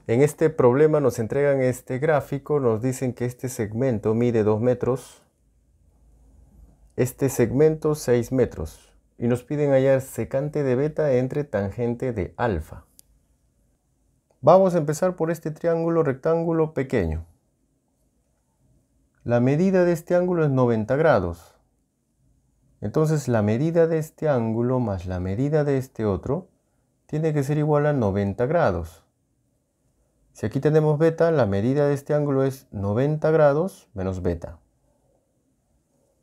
En este problema nos entregan este gráfico, nos dicen que este segmento mide 2 metros, este segmento 6 metros, y nos piden hallar secante de beta entre tangente de alfa. Vamos a empezar por este triángulo rectángulo pequeño. La medida de este ángulo es 90 grados. Entonces la medida de este ángulo más la medida de este otro tiene que ser igual a 90 grados. Si aquí tenemos beta, la medida de este ángulo es 90 grados menos beta.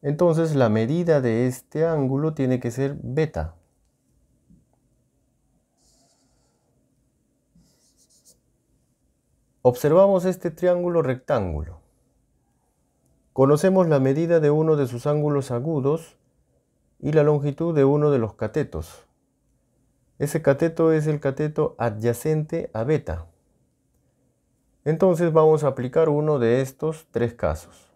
Entonces la medida de este ángulo tiene que ser beta. Observamos este triángulo rectángulo. Conocemos la medida de uno de sus ángulos agudos y la longitud de uno de los catetos. Ese cateto es el cateto adyacente a beta. Entonces vamos a aplicar uno de estos tres casos.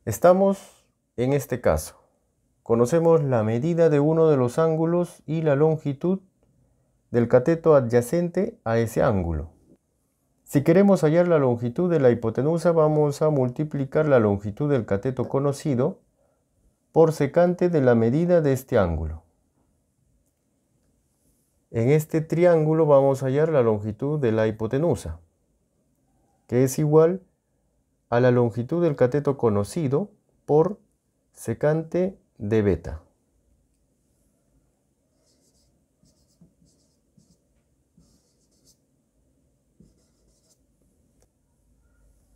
Estamos en este caso. Conocemos la medida de uno de los ángulos y la longitud del cateto adyacente a ese ángulo. Si queremos hallar la longitud de la hipotenusa, vamos a multiplicar la longitud del cateto conocido por secante de la medida de este ángulo. En este triángulo vamos a hallar la longitud de la hipotenusa, que es igual a la longitud del cateto conocido por secante de beta.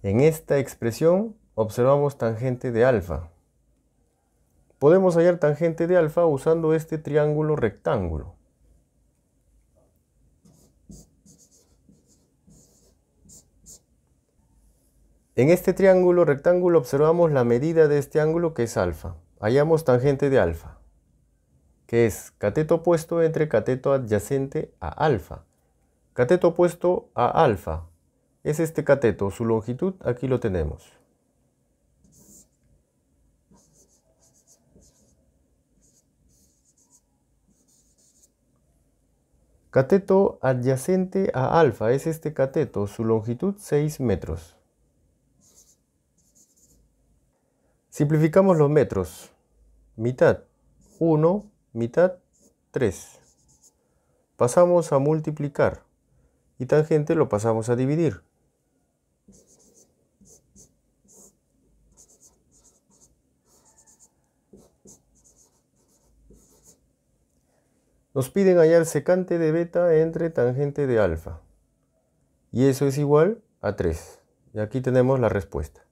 En esta expresión observamos tangente de alfa. Podemos hallar tangente de alfa usando este triángulo rectángulo. En este triángulo rectángulo observamos la medida de este ángulo, que es alfa. Hallamos tangente de alfa, que es cateto opuesto entre cateto adyacente a alfa. Cateto opuesto a alfa es este cateto, su longitud aquí lo tenemos. Cateto adyacente a alfa es este cateto, su longitud 6 metros. Simplificamos los metros. Mitad 1, mitad 3. Pasamos a multiplicar y tangente lo pasamos a dividir. Nos piden hallar secante de beta entre tangente de alfa. Y eso es igual a 3. Y aquí tenemos la respuesta.